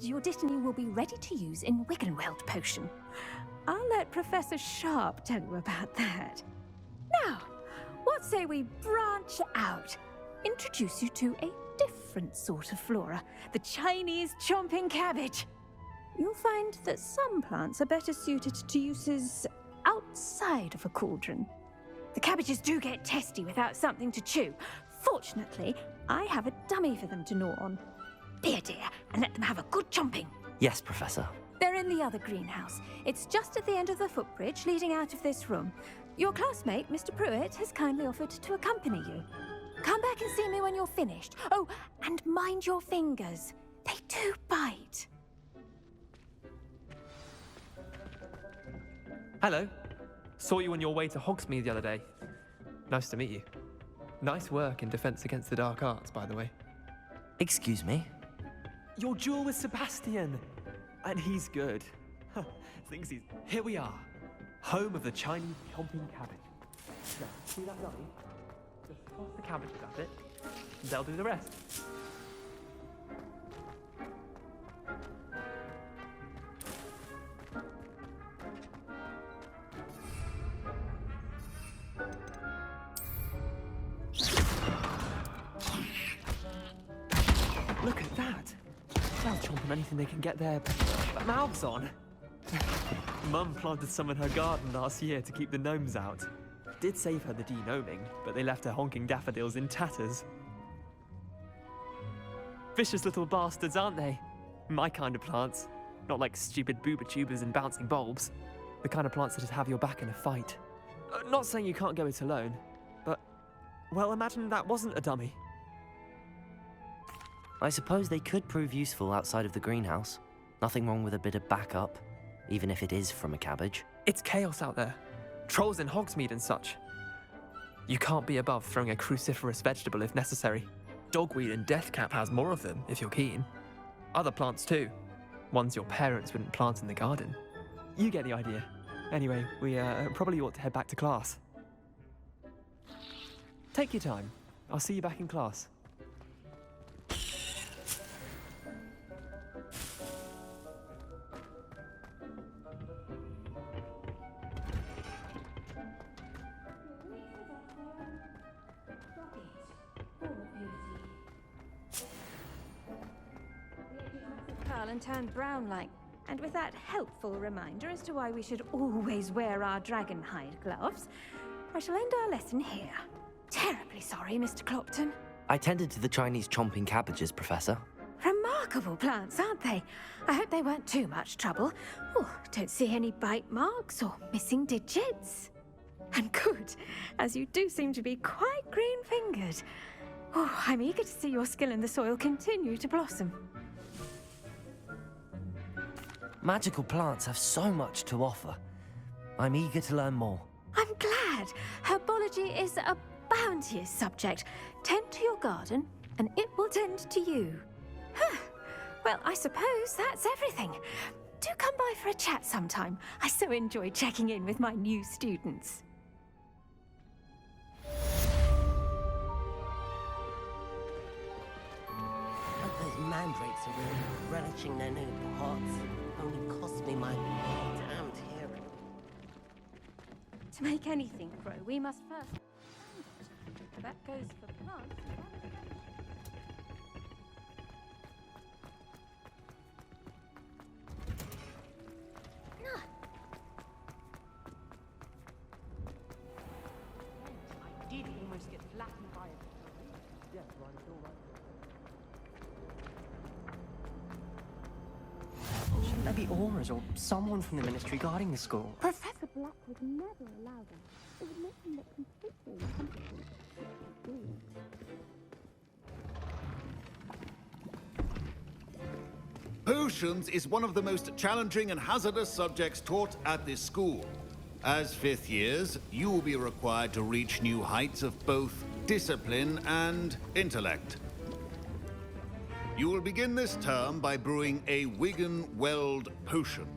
your Dittany will be ready to use in Wiggenweld potion. I'll let Professor Sharp tell you about that. Now, what say we branch out? Introduce you to a different sort of flora, the Chinese chomping cabbage. You'll find that some plants are better suited to uses outside of a cauldron. The cabbages do get testy without something to chew. Fortunately, I have a dummy for them to gnaw on. Be a dear and let them have a good chomping. Yes, Professor. They're in the other greenhouse. It's just at the end of the footbridge leading out of this room. Your classmate, Mr. Pruitt, has kindly offered to accompany you. Come back and see me when you're finished. Oh, and mind your fingers. They do bite. Hello. Saw you on your way to Hogsmeade the other day. Nice to meet you. Nice work in Defense Against the Dark Arts, by the way. Excuse me? Your duel with Sebastian! And he's good. Thinks he's... Here we are. Home of the Chinese chomping cabbage. Now, see that dummy? Just toss the cabbages at it, and they'll do the rest. Look at that! They'll chomp on anything they can get their mouths on. Mum planted some in her garden last year to keep the gnomes out. Did save her the de-gnoming, but they left her honking daffodils in tatters. Vicious little bastards, aren't they? My kind of plants. Not like stupid booba tubers and bouncing bulbs. The kind of plants that just have your back in a fight. Not saying you can't go it alone, but... Well, imagine that wasn't a dummy. I suppose they could prove useful outside of the greenhouse. Nothing wrong with a bit of backup, even if it is from a cabbage. It's chaos out there. Trolls in Hogsmeade and such. You can't be above throwing a cruciferous vegetable if necessary. Dogweed and deathcap has more of them, if you're keen. Other plants too. Ones your parents wouldn't plant in the garden. You get the idea. Anyway, we probably ought to head back to class. Take your time. I'll see you back in class. And turned brown-like, and with that helpful reminder as to why we should always wear our dragon hide gloves, I shall end our lesson here. Terribly sorry, Mr. Clopton. I tended to the Chinese chomping cabbages, Professor. Remarkable plants, aren't they? I hope they weren't too much trouble. Oh, don't see any bite marks or missing digits. And good, as you do seem to be quite green-fingered. Oh, I'm eager to see your skill in the soil continue to blossom. Magical plants have so much to offer. I'm eager to learn more. I'm glad. Herbology is a bounteous subject. Tend to your garden, and it will tend to you. Well, I suppose that's everything. Do come by for a chat sometime. I so enjoy checking in with my new students. But those mandrakes are really relishing their new pots. Only cost me my damned hearing. To make anything grow, we must first... That goes for plants. I did almost get flattened by it. Yeah, right, it's all right. Shouldn't there be auras or someone from the ministry guarding the school? Professor Black would never allow them. It would make them look completely incompetent. Potions is one of the most challenging and hazardous subjects taught at this school. As fifth years, you will be required to reach new heights of both discipline and intellect. You will begin this term by brewing a Wiggenweld potion.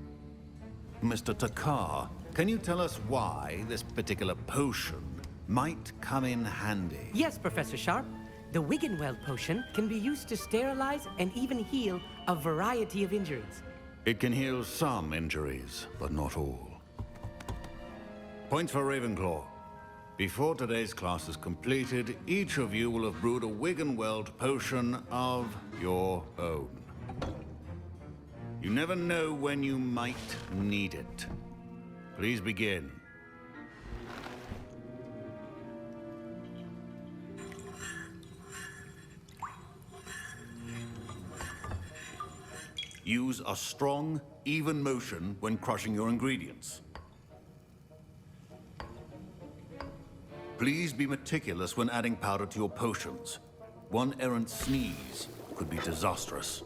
Mr. Takar, can you tell us why this particular potion might come in handy? Yes, Professor Sharp. The Wiggenweld potion can be used to sterilize and even heal a variety of injuries. It can heal some injuries, but not all. Points for Ravenclaw. Before today's class is completed, each of you will have brewed a Wiggenweld potion of your own. You never know when you might need it. Please begin. Use a strong, even motion when crushing your ingredients. Please be meticulous when adding powder to your potions. One errant sneeze could be disastrous.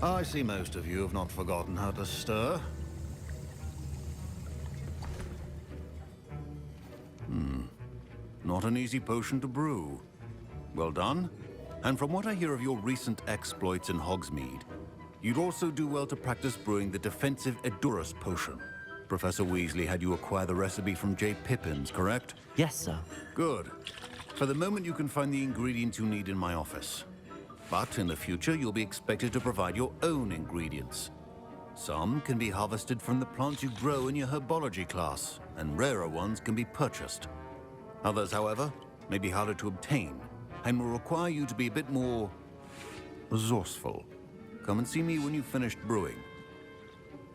I see most of you have not forgotten how to stir. Not an easy potion to brew. Well done. And from what I hear of your recent exploits in Hogsmeade, you'd also do well to practice brewing the defensive Edurus potion. Professor Weasley had you acquire the recipe from J. Pippins, correct? Yes, sir. Good. For the moment, you can find the ingredients you need in my office. But in the future, you'll be expected to provide your own ingredients. Some can be harvested from the plants you grow in your herbology class, and rarer ones can be purchased. Others, however, may be harder to obtain, and will require you to be a bit more resourceful. Come and see me when you've finished brewing,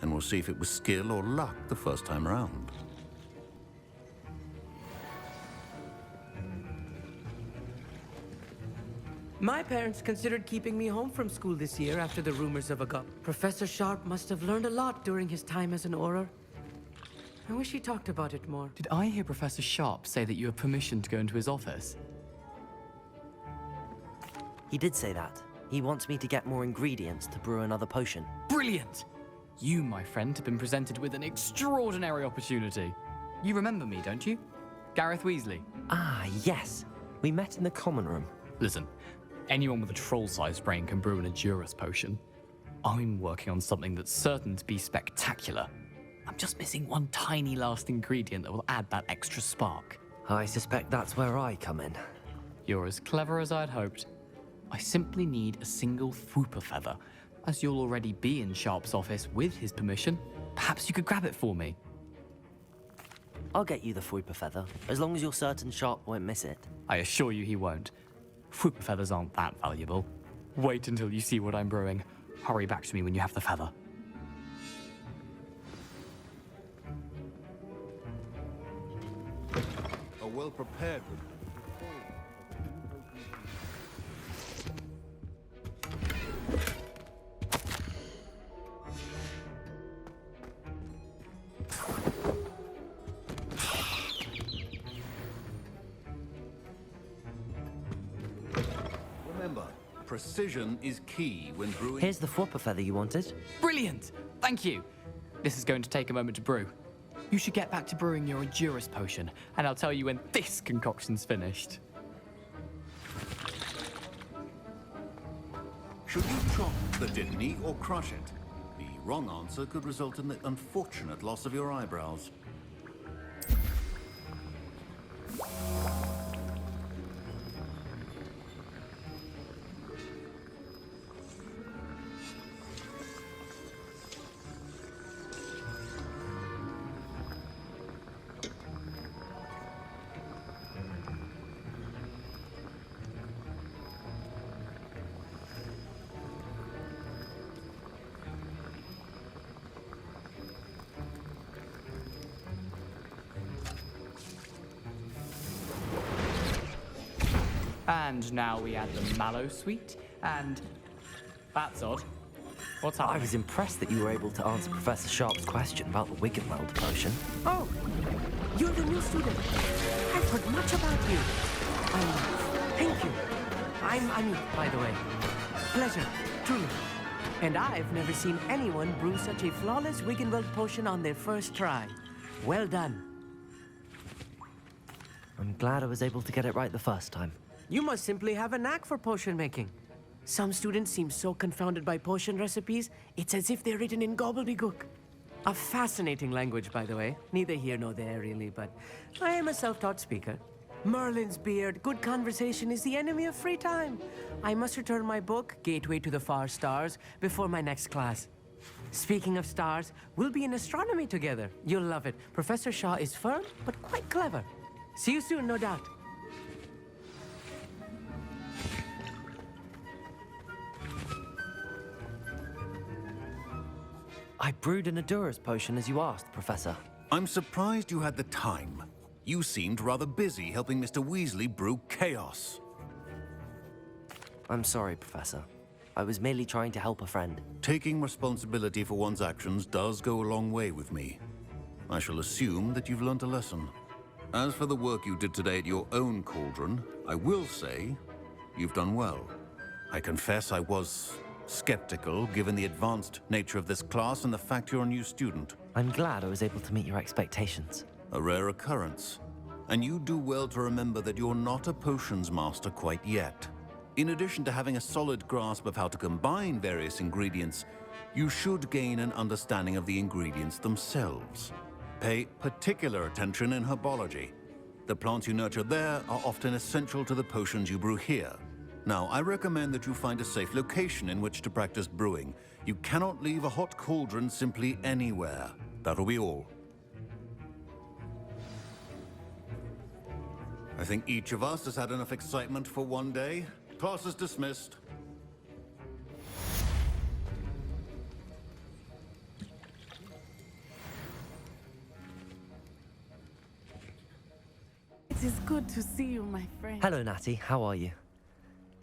and we'll see if it was skill or luck the first time around. My parents considered keeping me home from school this year after the rumors of a Professor Sharp must have learned a lot during his time as an Auror. I wish he talked about it more. Did I hear Professor Sharp say that you have permission to go into his office? He did say that. He wants me to get more ingredients to brew another potion. Brilliant! You, my friend, have been presented with an extraordinary opportunity. You remember me, don't you? Gareth Weasley. Ah, yes. We met in the common room. Listen, anyone with a troll-sized brain can brew an Edurus potion. I'm working on something that's certain to be spectacular. I'm just missing one tiny last ingredient that will add that extra spark. I suspect that's where I come in. You're as clever as I'd hoped. I simply need a single Fwooper feather. As you'll already be in Sharp's office with his permission, perhaps you could grab it for me. I'll get you the Fwooper feather, as long as you're certain Sharp won't miss it. I assure you he won't. Fwooper feathers aren't that valuable. Wait until you see what I'm brewing. Hurry back to me when you have the feather. A well-prepared one. Remember, precision is key when brewing. Here's the Fwooper feather you wanted. Brilliant! Thank you! This is going to take a moment to brew. You should get back to brewing your Edurus potion, and I'll tell you when this concoction's finished. Should you chop the Dittany or crush it? The wrong answer could result in the unfortunate loss of your eyebrows. And now we add the mallow sweet, and... That's odd. What's I happening? was impressed that you were able to answer Professor Sharp's question about the Wiggenweld potion. Oh, you're the new student. I've heard much about you. Thank you. I'm Amit, by the way. Pleasure, truly. And I've never seen anyone brew such a flawless Wiggenweld potion on their first try. Well done. I'm glad I was able to get it right the first time. You must simply have a knack for potion making. Some students seem so confounded by potion recipes, it's as if they're written in gobbledygook. A fascinating language, by the way. Neither here nor there, really, but I am a self-taught speaker. Merlin's beard, good conversation is the enemy of free time. I must return my book, Gateway to the Far Stars, before my next class. Speaking of stars, we'll be in astronomy together. You'll love it. Professor Shaw is firm, but quite clever. See you soon, no doubt. I brewed an Adura's potion as you asked, Professor. I'm surprised you had the time. You seemed rather busy helping Mr. Weasley brew chaos. I'm sorry, Professor. I was merely trying to help a friend. Taking responsibility for one's actions does go a long way with me. I shall assume that you've learnt a lesson. As for the work you did today at your own cauldron, I will say you've done well. I confess I was skeptical, given the advanced nature of this class and the fact you're a new student. I'm glad I was able to meet your expectations. A rare occurrence. And you do well to remember that you're not a potions master quite yet. In addition to having a solid grasp of how to combine various ingredients, you should gain an understanding of the ingredients themselves. Pay particular attention in herbology. The plants you nurture there are often essential to the potions you brew here. Now, I recommend that you find a safe location in which to practice brewing. You cannot leave a hot cauldron simply anywhere. That'll be all. I think each of us has had enough excitement for one day. Class is dismissed. It is good to see you, my friend. Hello, Natty. How are you?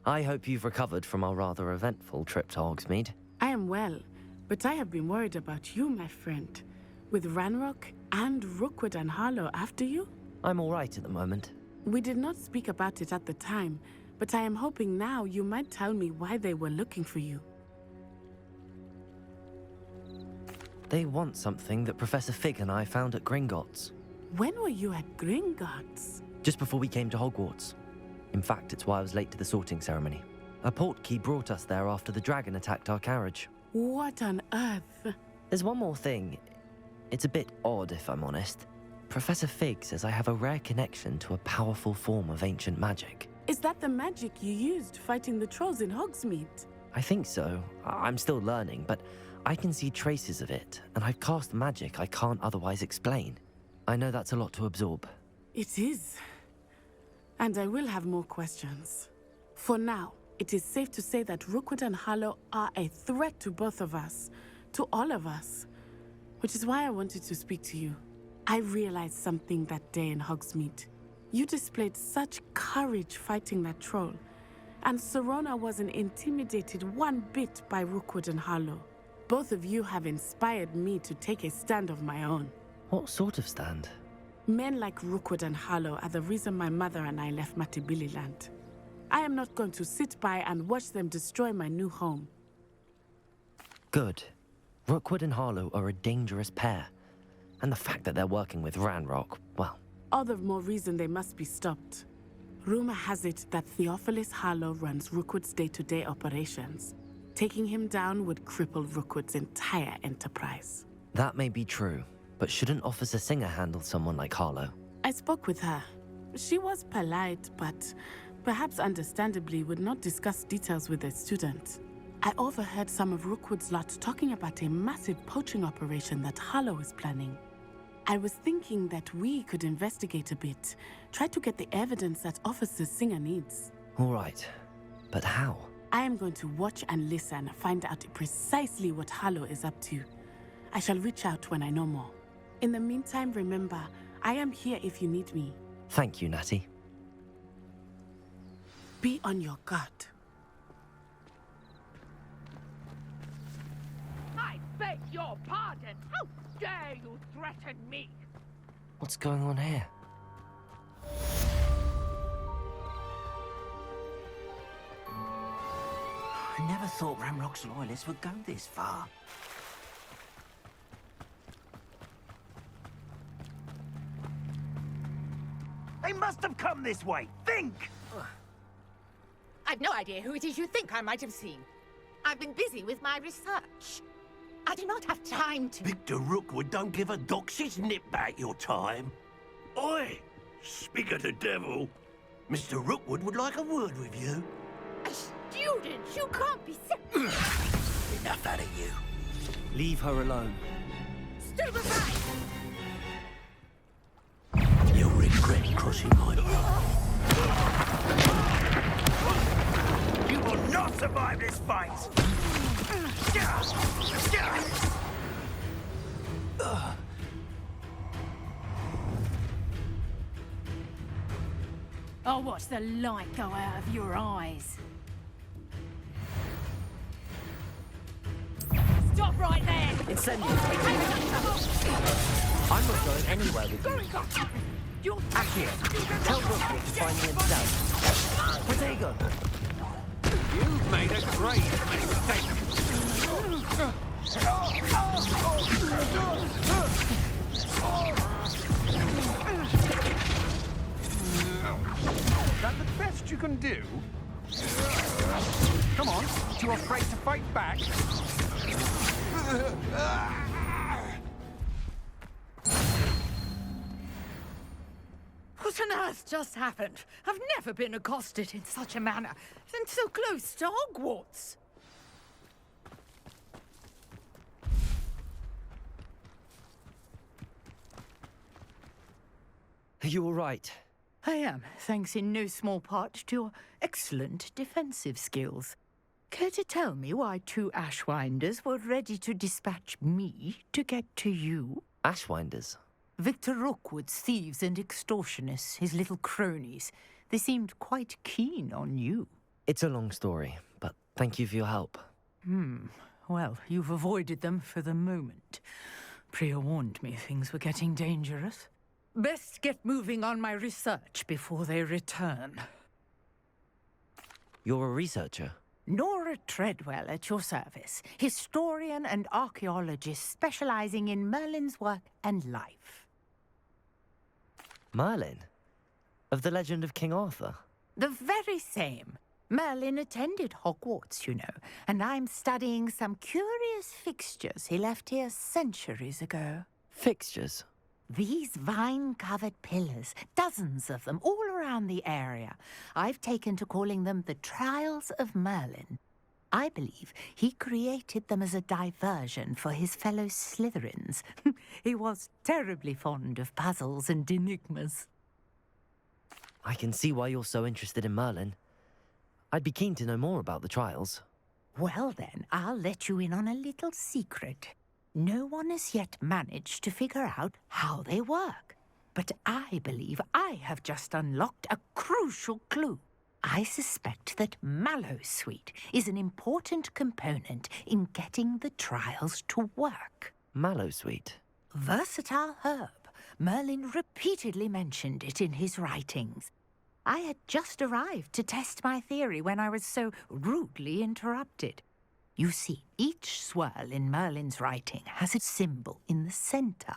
I hope you've recovered from our rather eventful trip to Hogsmeade. I am well, but I have been worried about you, my friend. With Ranrock and Rookwood and Harlow after you? I'm all right at the moment. We did not speak about it at the time, but I am hoping now you might tell me why they were looking for you. They want something that Professor Fig and I found at Gringotts. When were you at Gringotts? Just before we came to Hogwarts. In fact, it's why I was late to the sorting ceremony. A portkey brought us there after the dragon attacked our carriage. What on earth? There's one more thing. It's a bit odd, if I'm honest. Professor Fig says I have a rare connection to a powerful form of ancient magic. Is that the magic you used fighting the trolls in Hogsmeade? I think so. I'm still learning, but I can see traces of it, and I've cast magic I can't otherwise explain. I know that's a lot to absorb. It is. And I will have more questions. For now, it is safe to say that Rookwood and Harlow are a threat to both of us, to all of us. Which is why I wanted to speak to you. I realized something that day in Hogsmeade. You displayed such courage fighting that troll, and Serona wasn't intimidated one bit by Rookwood and Harlow. Both of you have inspired me to take a stand of my own. What sort of stand? Men like Rookwood and Harlow are the reason my mother and I left Matabeleland. I am not going to sit by and watch them destroy my new home. Good. Rookwood and Harlow are a dangerous pair. And the fact that they're working with Ranrock, well... All the more reason they must be stopped. Rumor has it that Theophilus Harlow runs Rookwood's day-to-day operations. Taking him down would cripple Rookwood's entire enterprise. That may be true, but shouldn't Officer Singer handle someone like Harlow? I spoke with her. She was polite, but perhaps understandably would not discuss details with a student. I overheard some of Rookwood's lot talking about a massive poaching operation that Harlow is planning. I was thinking that we could investigate a bit, try to get the evidence that Officer Singer needs. All right, but how? I am going to watch and listen, find out precisely what Harlow is up to. I shall reach out when I know more. In the meantime, remember, I am here if you need me. Thank you, Natty. Be on your guard. I beg your pardon! How dare you threaten me? What's going on here? I never thought Ramrock's loyalists would go this far. They must have come this way. Think! I've no idea who it is you think I might have seen. I've been busy with my research. I do not have time to... Victor Rookwood don't give a doxy's nip back your time. Oi! Speak of the devil. Mr. Rookwood would like a word with you. A student? You can't be so... Enough out of you. Leave her alone. Stupefy! You'll regret crossing my path. You will not survive this fight! I'll watch the light go out of your eyes. Stop right there! Incendiary. I'm not going anywhere with you. Accio, tell Rookwood to find me himself. Diagon. You've made a great mistake. Is that the best you can do? Come on, too afraid to fight back? What on earth just happened? I've never been accosted in such a manner, and so close to Hogwarts. Are you all right? I am, thanks in no small part to your excellent defensive skills. Care to tell me why two Ashwinders were ready to dispatch me to get to you? Ashwinders? Victor Rookwood's thieves and extortionists, his little cronies. They seemed quite keen on you. It's a long story, but thank you for your help. Well, you've avoided them for the moment. Priya warned me things were getting dangerous. Best get moving on my research before they return. You're a researcher? Nora Treadwell at your service, historian and archaeologist specializing in Merlin's work and life. Merlin? Of the legend of King Arthur? The very same. Merlin attended Hogwarts, you know, and I'm studying some curious fixtures he left here centuries ago. Fixtures? These vine-covered pillars, dozens of them, all around the area. I've taken to calling them the Trials of Merlin. I believe he created them as a diversion for his fellow Slytherins. He was terribly fond of puzzles and enigmas. I can see why you're so interested in Merlin. I'd be keen to know more about the trials. Well then, I'll let you in on a little secret. No one has yet managed to figure out how they work. But I believe I have just unlocked a crucial clue. I suspect that Mallowsweet is an important component in getting the trials to work. Mallowsweet? Versatile herb. Merlin repeatedly mentioned it in his writings. I had just arrived to test my theory when I was so rudely interrupted. You see, each swirl in Merlin's writing has a symbol in the center.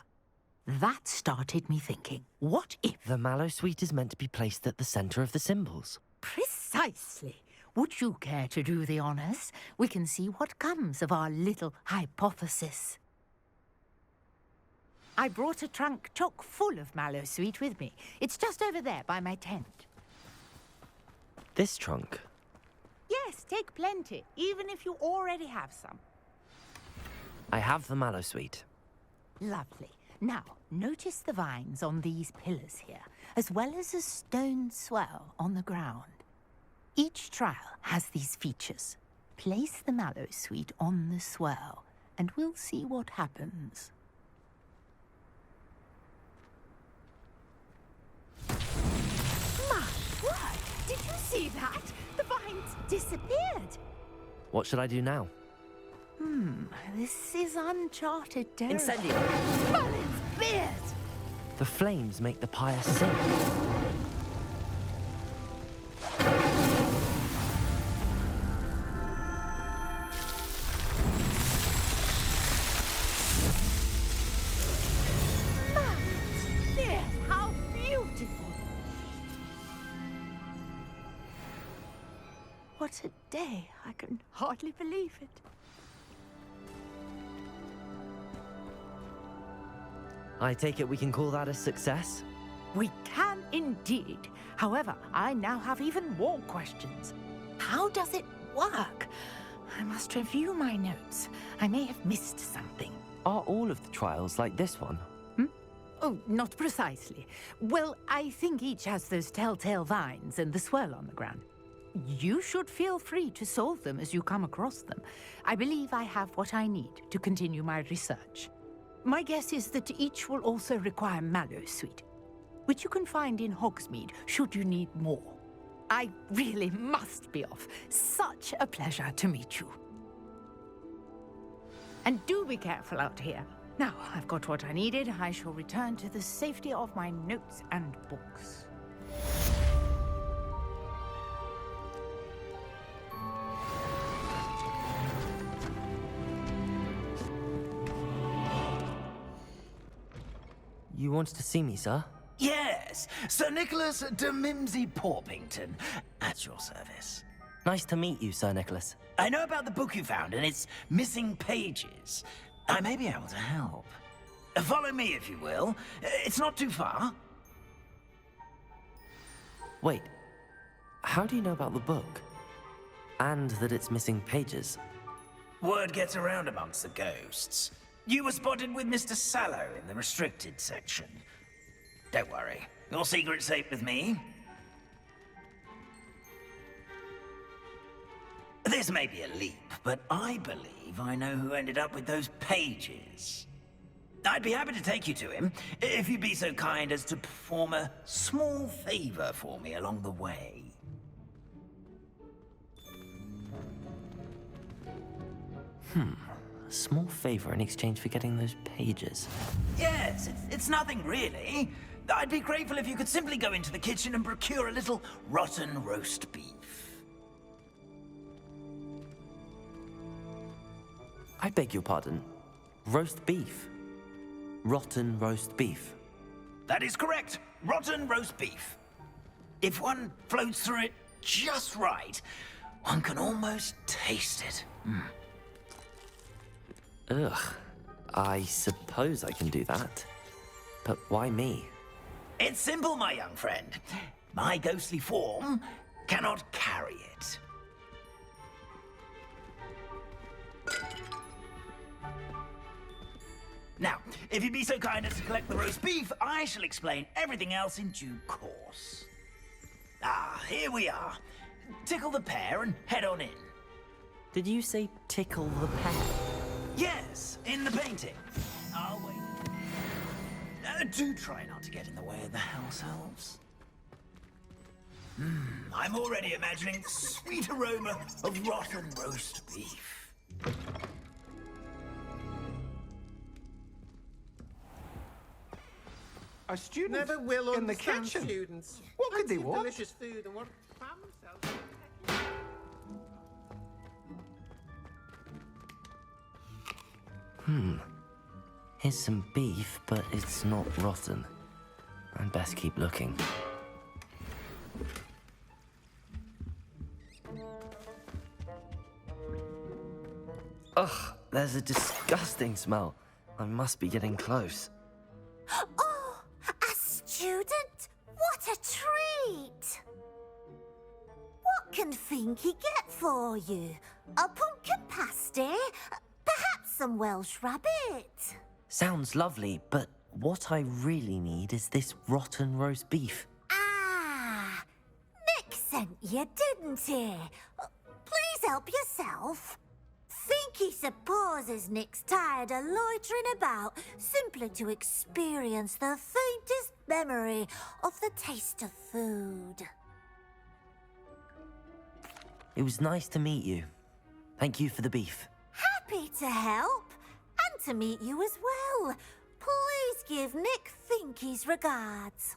That started me thinking, what if... The Mallowsweet is meant to be placed at the center of the symbols. Precisely. Would you care to do the honors? We can see what comes of our little hypothesis. I brought a trunk chock full of Mallowsweet with me. It's just over there by my tent. This trunk? Yes, take plenty, even if you already have some. I have the Mallowsweet. Lovely. Now, notice the vines on these pillars here, as well as a stone swell on the ground. Each trial has these features. Place the Mallowsweet on the swell, and we'll see what happens. My word! Did you see that? The vines disappeared. What should I do now? This is uncharted territory. Incendiary. Merlin's beard! The flames make the pyre sing. what a day. I can hardly believe it. I take it we can call that a success? We can indeed. However, I now have even more questions. How does it work? I must review my notes. I may have missed something. Are all of the trials like this one? Oh, not precisely. Well, I think each has those telltale vines and the swirl on the ground. You should feel free to solve them as you come across them. I believe I have what I need to continue my research. My guess is that each will also require Mallowsweet, which you can find in Hogsmeade should you need more. I really must be off. Such a pleasure to meet you. And do be careful out here. Now, I've got what I needed. I shall return to the safety of my notes and books. You wanted to see me, sir? Yes, Sir Nicholas de Mimsy Porpington, at your service. Nice to meet you, Sir Nicholas. I know about the book you found and its missing pages. I may be able to help. Follow me, if you will. It's not too far. Wait, how do you know about the book? And that it's missing pages? Word gets around amongst the ghosts. You were spotted with Mr. Sallow in the restricted section. Don't worry, your secret's safe with me. This may be a leap, but I believe I know who ended up with those pages. I'd be happy to take you to him, if you'd be so kind as to perform a small favor for me along the way. A small favor in exchange for getting those pages. Yes, it's nothing really. I'd be grateful if you could simply go into the kitchen and procure a little rotten roast beef. I beg your pardon. Roast beef? Rotten roast beef? That is correct. Rotten roast beef. If one floats through it just right, one can almost taste it. Ugh. I suppose I can do that. But why me? It's simple, my young friend. My ghostly form cannot carry it. Now, if you'd be so kind as to collect the roast beef, I shall explain everything else in due course. Ah, here we are. Tickle the pear and head on in. Did you say tickle the pear? Yes, in the painting. I'll wait. Do try not to get in the way of the house elves. I'm already imagining the sweet aroma of rotten roast beef. A student Never will in the understand kitchen. students. What could they Fancy want? delicious food and want to cram themselves. Here's some beef, but it's not rotten. I'd best keep looking. Ugh, there's a disgusting smell. I must be getting close. Oh, a student? What a treat! What can Finky get for you? A pumpkin pasty? Perhaps some Welsh rabbit? Sounds lovely, but what I really need is this rotten roast beef. Ah, Nick sent you, didn't he? Please help yourself. Finky supposes Nick's tired of loitering about simply to experience the faintest memory of the taste of food. It was nice to meet you. Thank you for the beef. Happy to help, and to meet you as well. Please give Nick Finky's regards.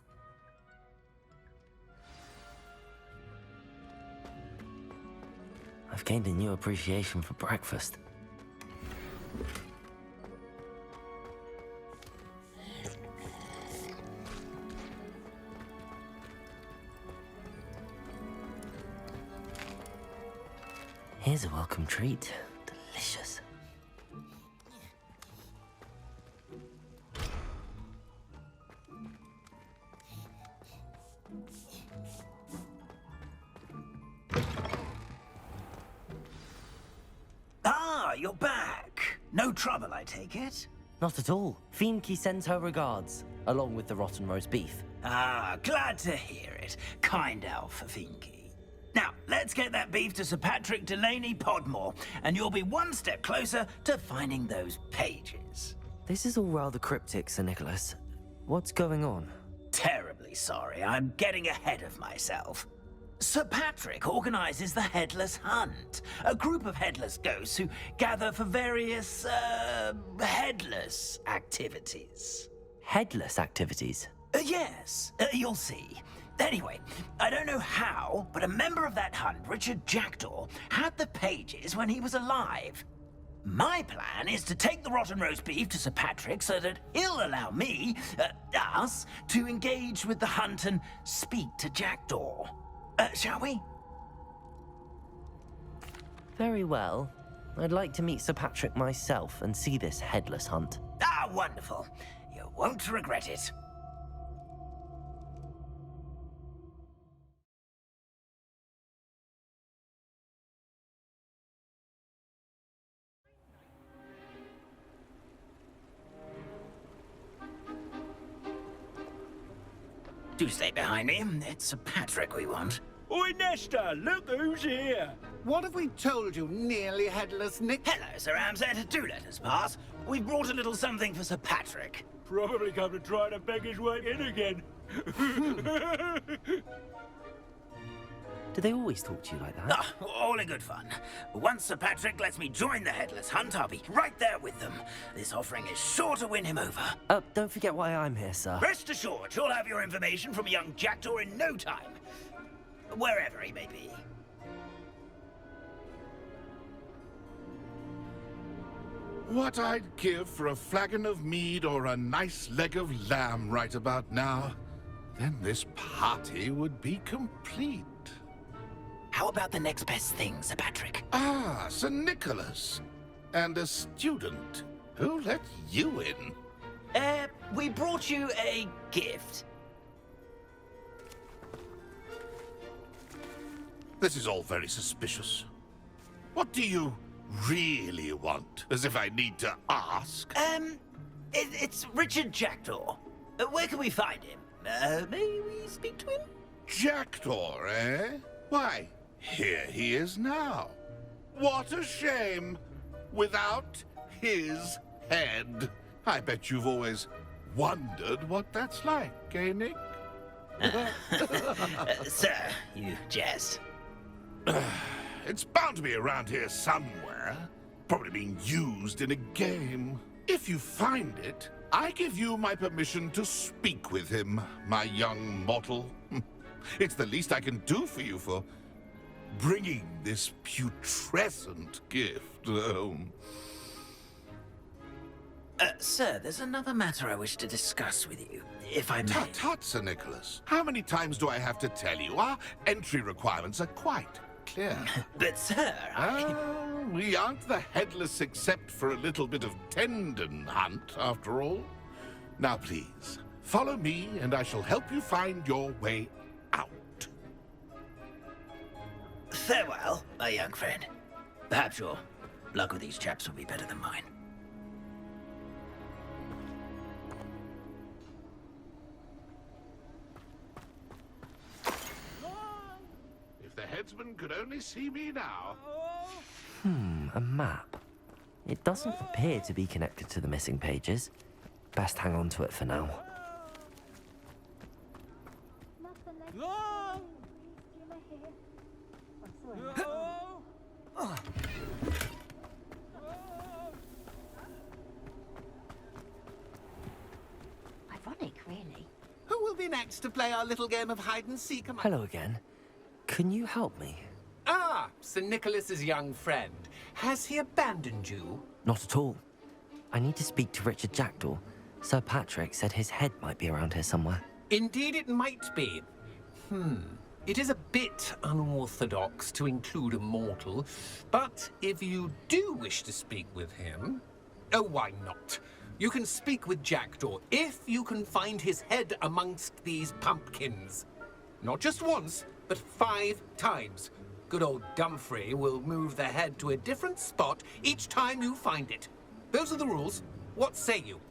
I've gained a new appreciation for breakfast. Here's a welcome treat. Delicious. Ah, you're back. No trouble, I take it? Not at all. Fienke sends her regards, along with the rotten roast beef. Ah, glad to hear it. Kind elf, Fienke. Now, let's get that beef to Sir Patrick Delaney Podmore, and you'll be one step closer to finding those pages. This is all rather cryptic, Sir Nicholas. What's going on? Terribly sorry, I'm getting ahead of myself. Sir Patrick organizes the Headless Hunt, a group of headless ghosts who gather for various, headless activities. Headless activities? Yes, you'll see. Anyway, I don't know how, but a member of that hunt, Richard Jackdaw, had the pages when he was alive. My plan is to take the rotten roast beef to Sir Patrick so that he'll allow me, us, to engage with the hunt and speak to Jackdaw. Shall we? Very well. I'd like to meet Sir Patrick myself and see this headless hunt. Ah, wonderful. You won't regret it. Do stay behind me. It's Sir Patrick we want. Oi, Nesta, look who's here. What have we told you, nearly headless Nick? Hello, Sir Ramsed. Do let us pass. We've brought a little something for Sir Patrick. Probably come to try to beg his way in again. Do they always talk to you like that? Ah, all in good fun. Once Sir Patrick lets me join the Headless Hunt, I'll be right there with them. This offering is sure to win him over. Don't forget why I'm here, sir. Rest assured, you'll have your information from young Jackdaw in no time. Wherever he may be. What I'd give for a flagon of mead or a nice leg of lamb right about now. Then this party would be complete. How about the next best thing, Sir Patrick? Ah, Sir Nicholas. And a student. Who let you in? We brought you a gift. This is all very suspicious. What do you really want? As if I need to ask. It's Richard Jackdaw. Where can we find him? May we speak to him? Jackdaw, eh? Why, here he is now. What a shame. Without his head. I bet you've always wondered what that's like, eh, Nick? Sir, you jest. It's bound to be around here somewhere. Probably being used in a game. If you find it, I give you my permission to speak with him, my young mortal. It's the least I can do for you for bringing this putrescent gift home. Sir, there's another matter I wish to discuss with you, if I may. Tut, tut, Sir Nicholas. How many times do I have to tell you? Our entry requirements are quite clear. But, sir, we aren't the headless except for a little bit of tendon hunt, after all. Now, please, follow me, and I shall help you find your way out. Farewell, my young friend. Perhaps your luck with these chaps will be better than mine. If the headsman could only see me now. A map. It doesn't appear to be connected to the missing pages. Best hang on to it for now. Ironic, really. Who will be next to play our little game of hide and seek among... Hello again. Can you help me? Ah, Sir Nicholas's young friend. Has he abandoned you? Not at all. I need to speak to Richard Jackdaw. Sir Patrick said his head might be around here somewhere. Indeed it might be. It is a bit unorthodox to include a mortal, but if you do wish to speak with him, oh, why not? You can speak with Jackdaw if you can find his head amongst these pumpkins. Not just once, but 5 times. Good old Dumfrey will move the head to a different spot each time you find it. Those are the rules. What say you?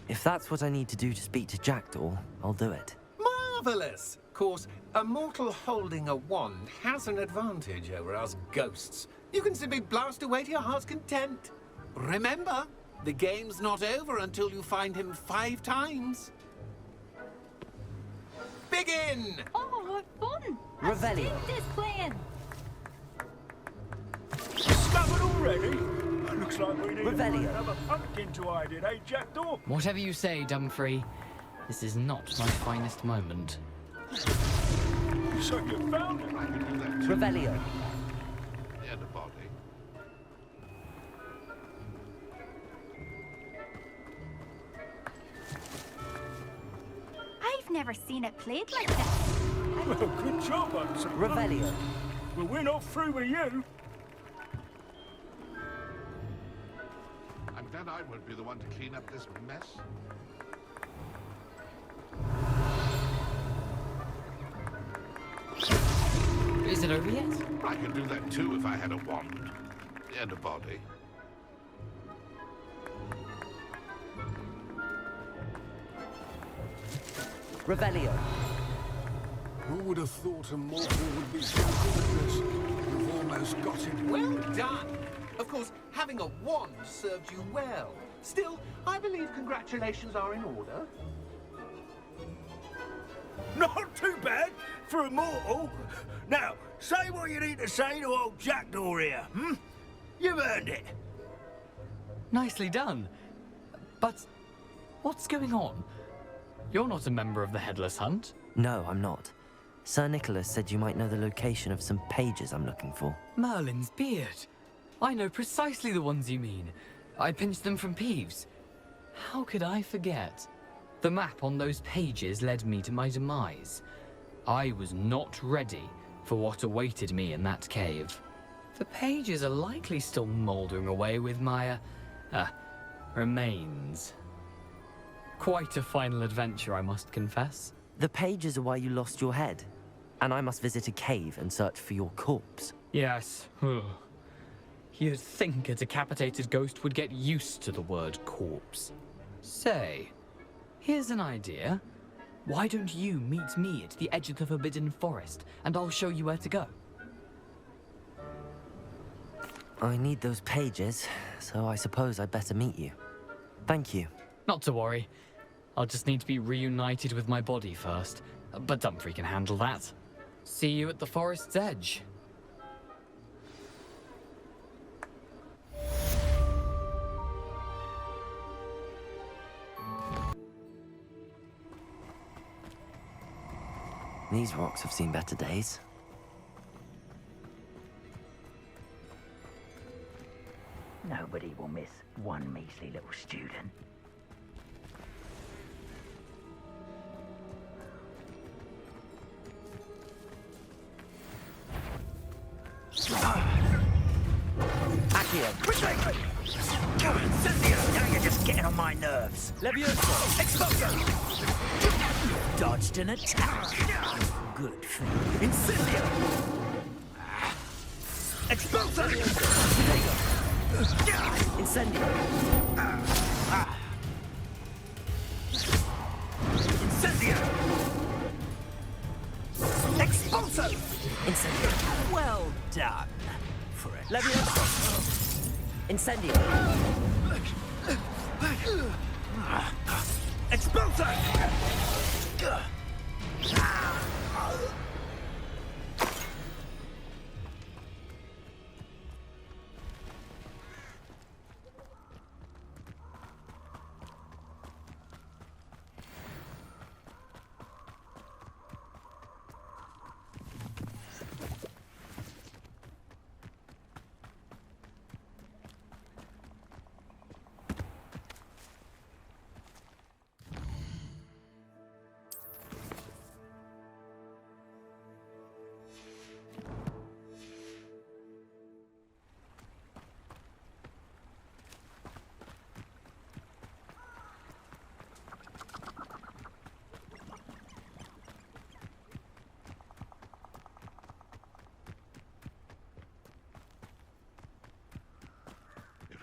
If that's what I need to do to speak to Jackdaw, I'll do it. Marvelous! Of course, a mortal holding a wand has an advantage over us ghosts. You can simply blast away to your heart's content. Remember, the game's not over until you find him 5 times. Begin! Oh, what fun! Revelio. This plan. Discovered already? Looks like we need Revelio. another pumpkin to hide in, eh, Jackdaw? Whatever you say, Dumfrey. This is not my finest moment. So you found it? Revelio. Yeah, the body. I've never seen it played like this. Well, good job, Hudson. Revelio. Well, we're not through with you. I'm glad I won't be the one to clean up this mess. Is it over yet? I could do that too if I had a wand. And a body. Revelio. Who would have thought a mortal would be so good at this? We've almost got it. Well done! Of course, having a wand served you well. Still, I believe congratulations are in order. Not too bad for a mortal. Now, say what you need to say to old Jackdaw here, hmm? You've earned it. Nicely done. But what's going on? You're not a member of the Headless Hunt. No, I'm not. Sir Nicholas said you might know the location of some pages I'm looking for. Merlin's beard. I know precisely the ones you mean. I pinched them from Peeves. How could I forget? The map on those pages led me to my demise. I was not ready for what awaited me in that cave. The pages are likely still mouldering away with my, remains. Quite a final adventure, I must confess. The pages are why you lost your head, and I must visit a cave and search for your corpse. Yes. You'd think a decapitated ghost would get used to the word corpse. Say, here's an idea. Why don't you meet me at the edge of the Forbidden Forest, and I'll show you where to go? I need those pages, so I suppose I'd better meet you. Thank you. Not to worry. I'll just need to be reunited with my body first. But Dumfrey can handle that. See you at the forest's edge. These rocks have seen better days. Nobody will miss one measly little student. Accio! Retreat! Come on, Cynthia! Now you're just getting on my nerves. Levioso! Explosion! Dodged an attack. Good thing. Incendio! Explosion! Incendio! Incendio! Expulso! Incendio! Well done. For it. Levioso! Incendio! Expulso!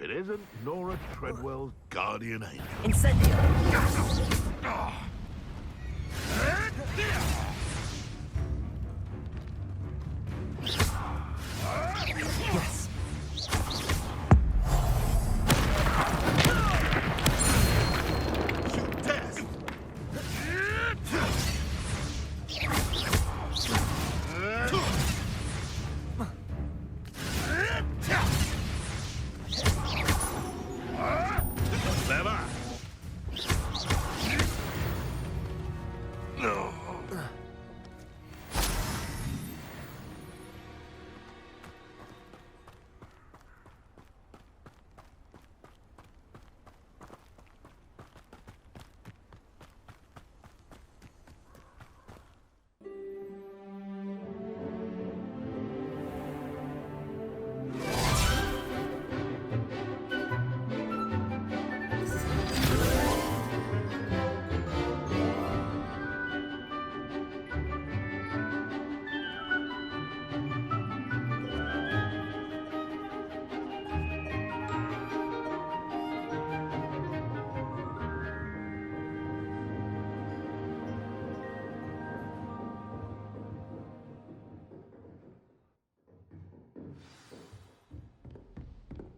it isn't Nora Treadwell's guardian angel. Incendio! Yes.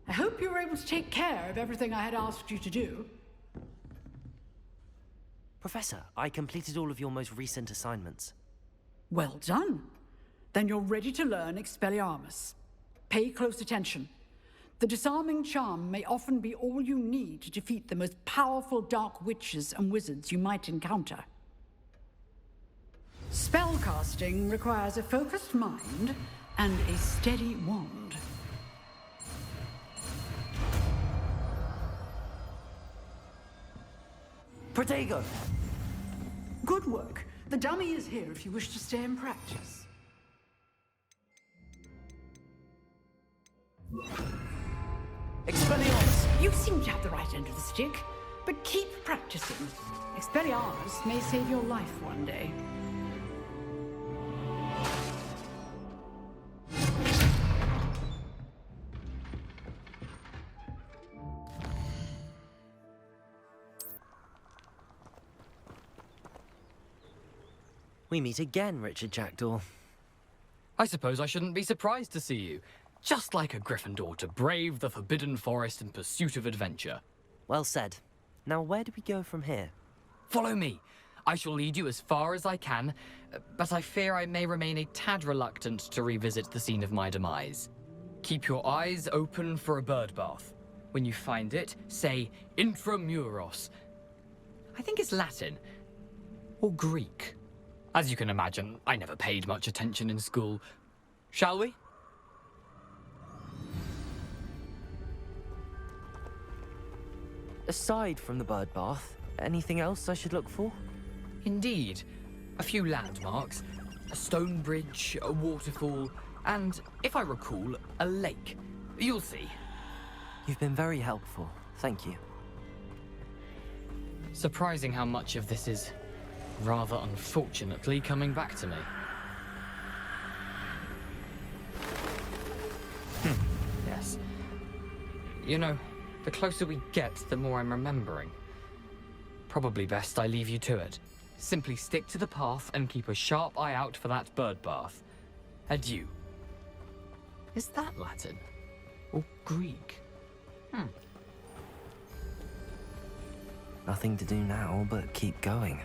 I hope you were able to take care of everything I had asked you to do. Professor, I completed all of your most recent assignments. Well done. Then you're ready to learn Expelliarmus. Pay close attention. The disarming charm may often be all you need to defeat the most powerful dark witches and wizards you might encounter. Spellcasting requires a focused mind and a steady wand. Protego! Good work. The dummy is here if you wish to stay and practice. Expelliarmus! You seem to have the right end of the stick, but keep practicing. Expelliarmus may save your life one day. We meet again, Richard Jackdaw. I suppose I shouldn't be surprised to see you. Just like a Gryffindor to brave the Forbidden Forest in pursuit of adventure. Well said. Now where do we go from here? Follow me. I shall lead you as far as I can, but I fear I may remain a tad reluctant to revisit the scene of my demise. Keep your eyes open for a bird bath. When you find it, say intramuros. I think it's Latin. Or Greek. As you can imagine, I never paid much attention in school. Shall we? Aside from the bird bath, anything else I should look for? Indeed. A few landmarks, a stone bridge, a waterfall, and, if I recall, a lake. You'll see. You've been very helpful. Thank you. Surprising how much of this is, rather unfortunately, coming back to me. Yes. You know, the closer we get, the more I'm remembering. Probably best I leave you to it. Simply stick to the path and keep a sharp eye out for that bird bath. Adieu. Is that Latin? Or Greek? Nothing to do now but keep going.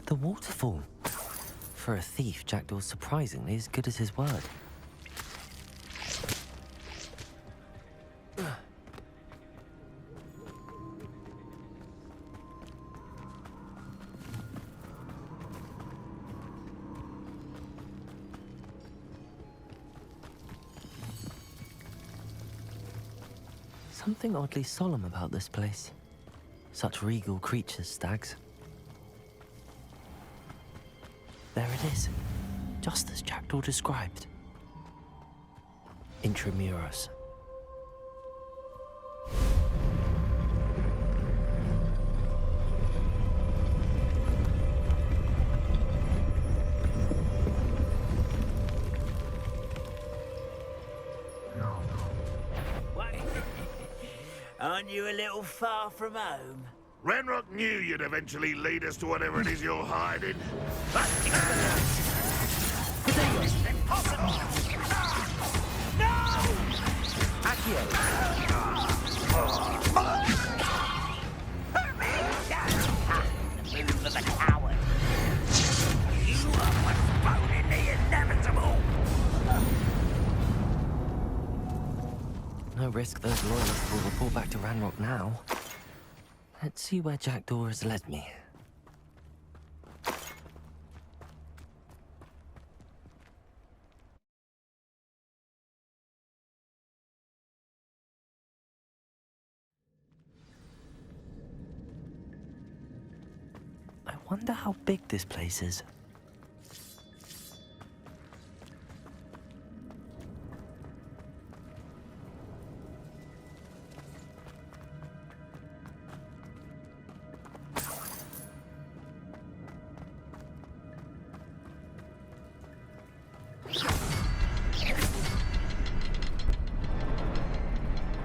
The waterfall. For a thief, Jackdaw's surprisingly as good as his word. Something oddly solemn about this place. Such regal creatures, stags. There it is, just as Jackdaw described. Intramuros. Aren't you a little far from home? Ranrock knew you'd eventually lead us to whatever it is you're hiding. Impossible! No! Accio! The move of a coward. You are postponing the inevitable! No risk those loyalists will report back to Ranrock now. Let's see where Jackdaw has led me. I wonder how big this place is.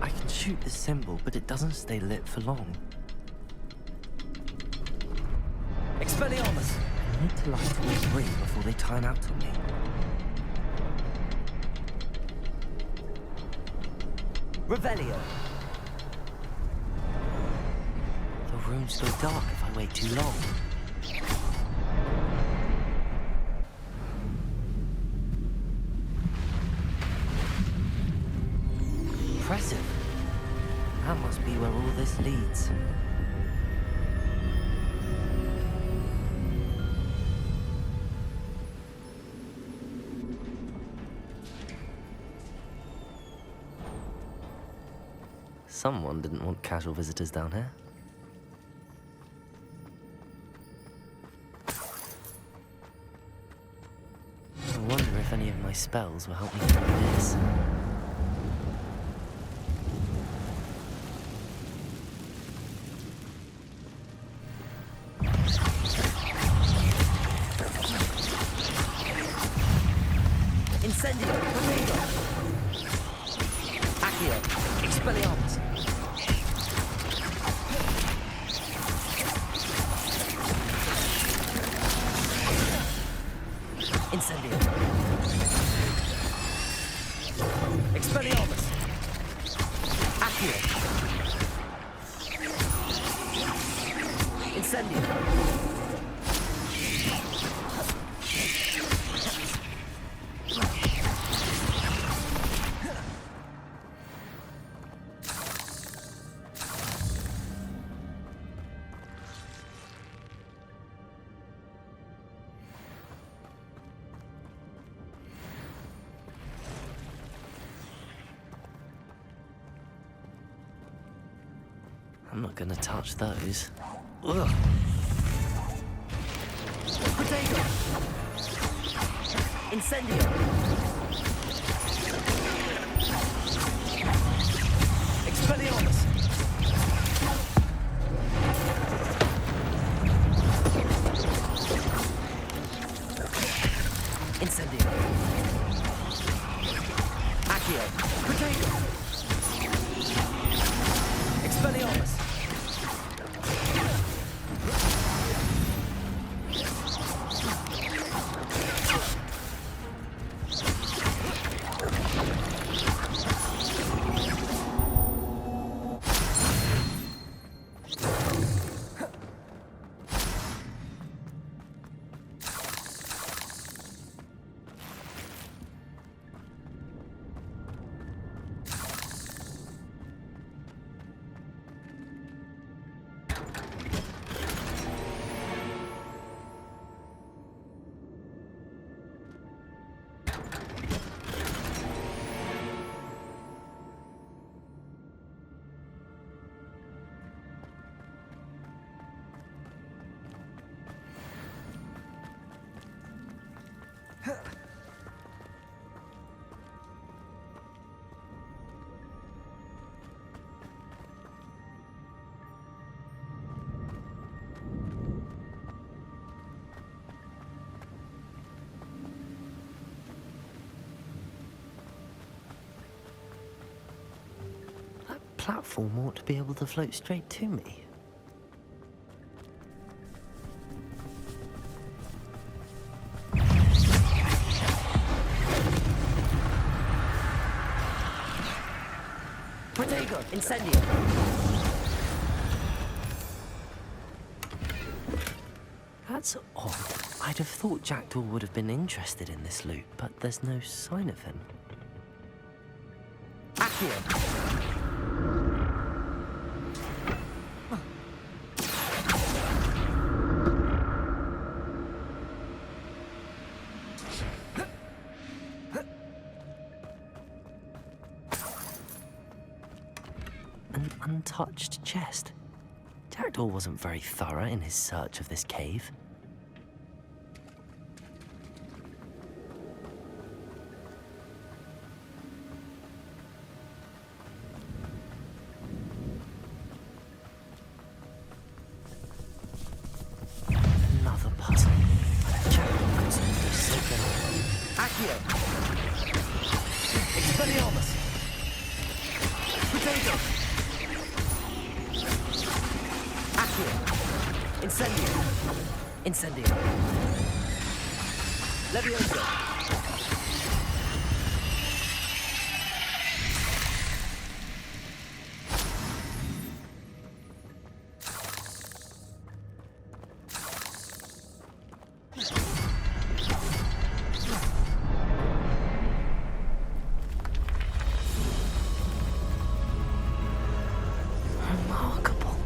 I can shoot this symbol, but it doesn't stay lit for long. Expelliarmus! I need to light all three before they time out on me. Revelio! The room's still dark if I wait too long. Impressive. That must be where all this leads. Someone didn't want casual visitors down here. I wonder if any of my spells will help me through this. Incendio! Tornado! Accio! Expelliarmus! Incendio! Expelliarmus! Accio! Incendio! I'm not gonna touch those. Ugh. Potato! Incendio! Expelliarmus! Incendio! Accio! Potato! Expelliarmus! platform ought to be able to float straight to me. Diagon, incendio. That's odd. I'd have thought Jackdaw would have been interested in this loot, but there's no sign of him. Accio. An untouched chest. Jackdaw wasn't very thorough in his search of this cave. Another puzzle. Jackdaw could solve this so well. Accio. Expelliarmus. Potato. Accio. Incendio. Incendio. Levioso. Remarkable.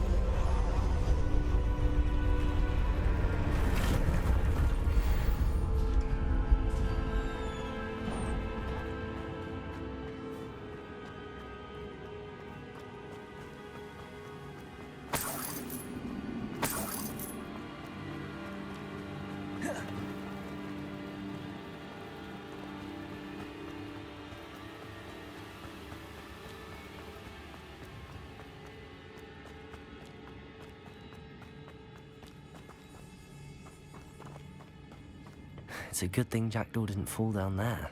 It's a good thing Jackdaw didn't fall down there.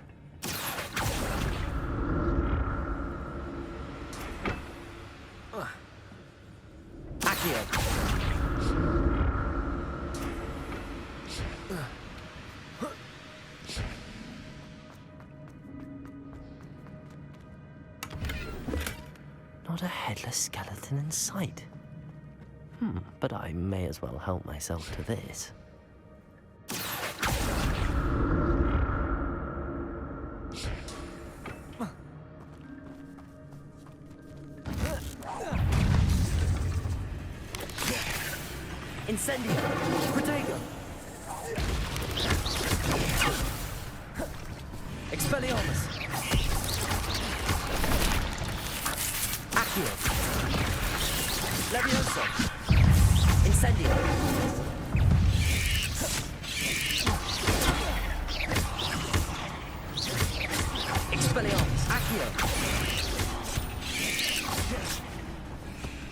Accio. Not a headless skeleton in sight. But I may as well help myself to this. Incendio. Protego. Expelliarmus. Accio. Levioso. Incendio. Expelliarmus. Accio.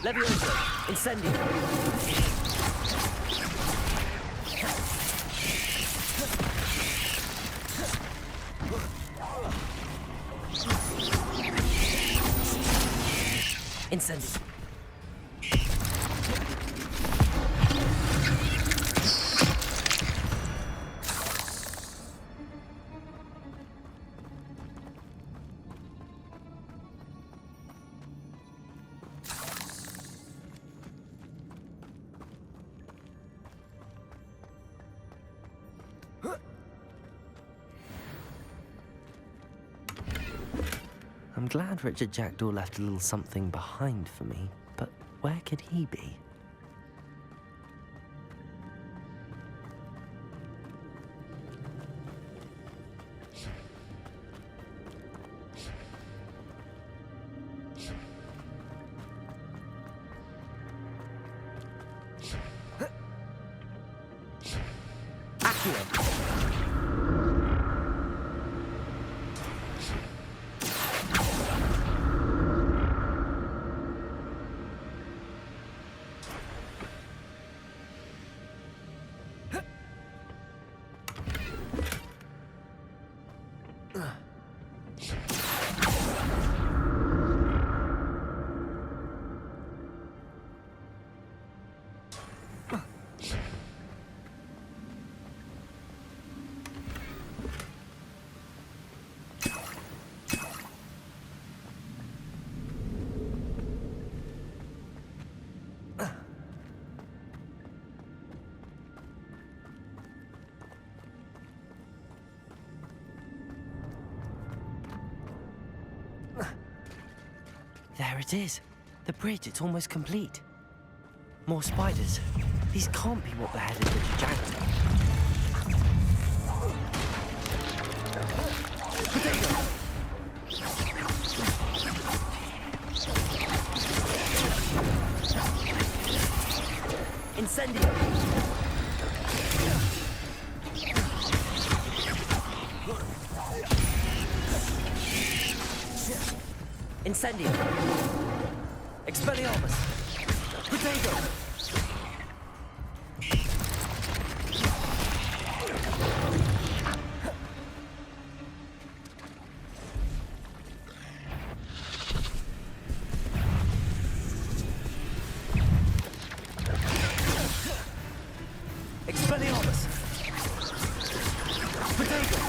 Levioso. Incendio. Incendio. I'm glad Richard Jackdaw left a little something behind for me, but where could he be? There it is. The bridge, it's almost complete. More spiders. These can't be what beheaded Richard Jackdaw. Incendio! Incendio! Expelliarmus! Potato! Expelliarmus! Potato!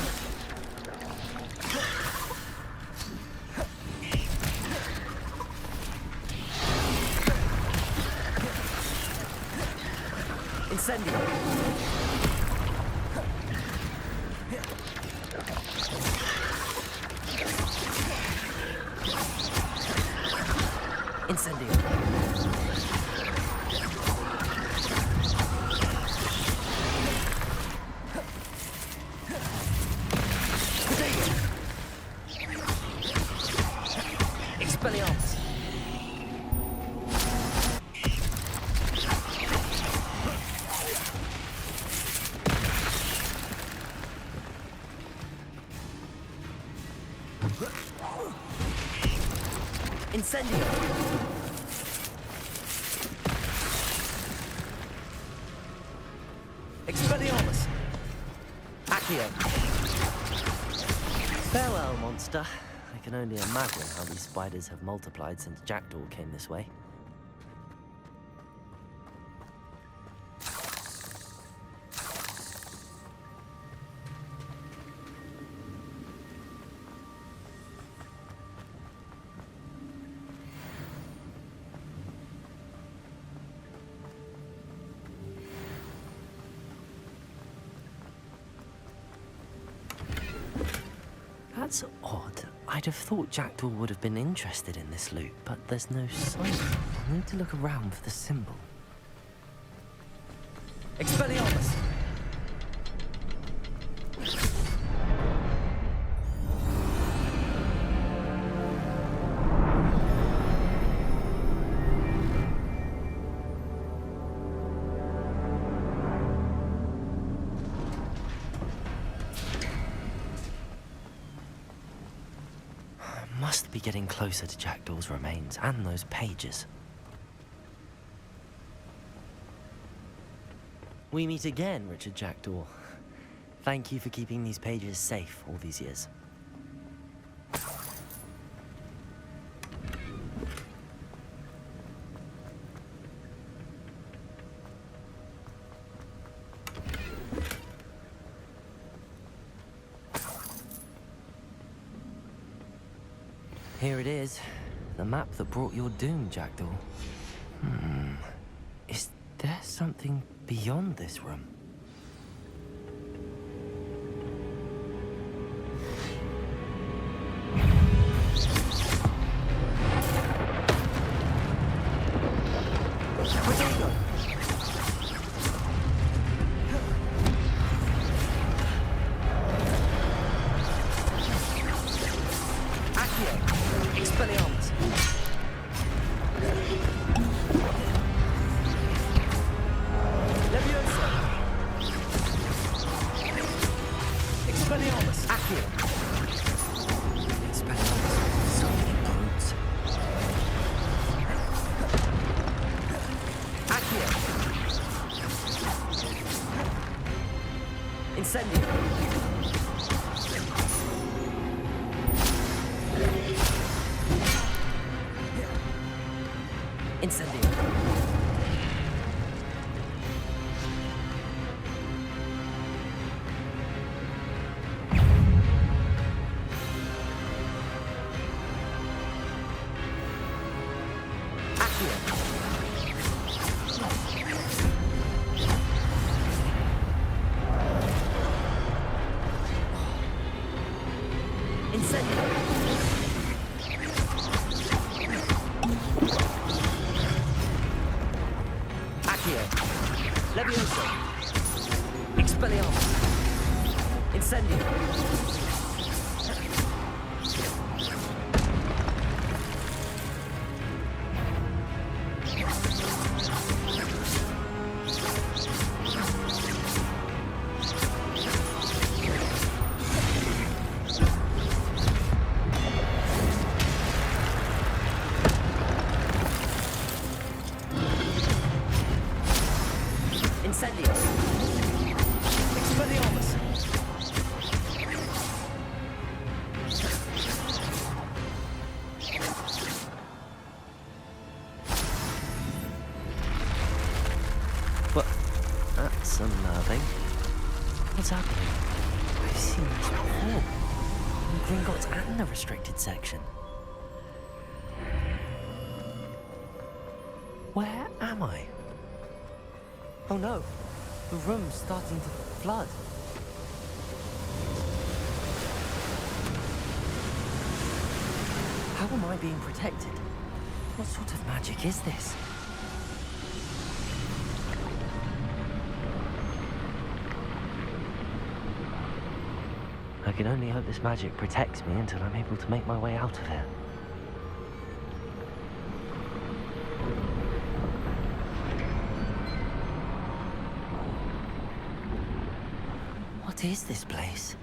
Incendio! Incendio! Expelliarmus! Incendio! Expelliarmus! Accio! Farewell, monster. I can only imagine how these spiders have multiplied since Jackdaw came this way. That's odd. I'd have thought Jackdaw would have been interested in this loot, but there's no sign. I need to look around for the symbol. Expelliarmus! Must be getting closer to Jackdaw's remains and those pages. We meet again, Richard Jackdaw. Thank you for keeping these pages safe all these years. Here it is. The map that brought your doom, Jackdaw. Is there something beyond this room? Levioso! Expelliarmus! Incendio! Incendio! Expelliarmus! What? That's unnerving. What's happening? I've seen this before. In Gringotts and the restricted section. Where am I? Oh no, the room's starting to flood. How am I being protected? What sort of magic is this? I can only hope this magic protects me until I'm able to make my way out of here. What is this place?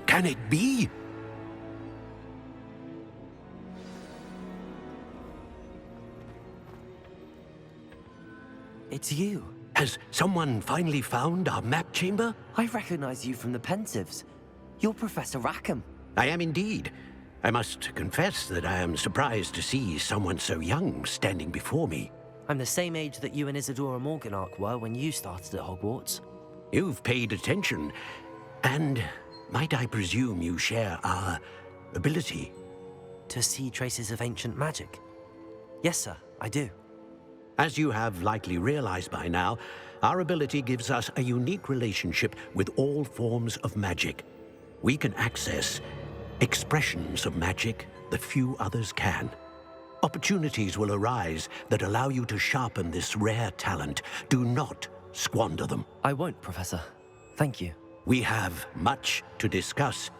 Can it be? It's you. Has someone finally found our map chamber? I recognize you from the Pensives. You're Professor Rackham. I am indeed. I must confess that I am surprised to see someone so young standing before me. I'm the same age that you and Isadora Morganach were when you started at Hogwarts. You've paid attention, and might I presume you share our ability? To see traces of ancient magic? Yes, sir, I do. As you have likely realized by now, our ability gives us a unique relationship with all forms of magic. We can access expressions of magic that few others can. Opportunities will arise that allow you to sharpen this rare talent. Do not squander them. I won't, Professor. Thank you. We have much to discuss.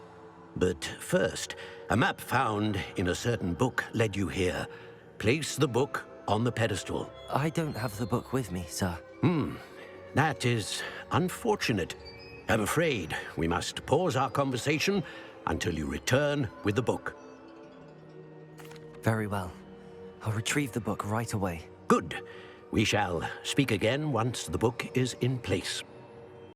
But first, a map found in a certain book led you here. Place the book on the pedestal. I don't have the book with me, sir. That is unfortunate. I'm afraid we must pause our conversation until you return with the book. Very well. I'll retrieve the book right away. Good. We shall speak again once the book is in place.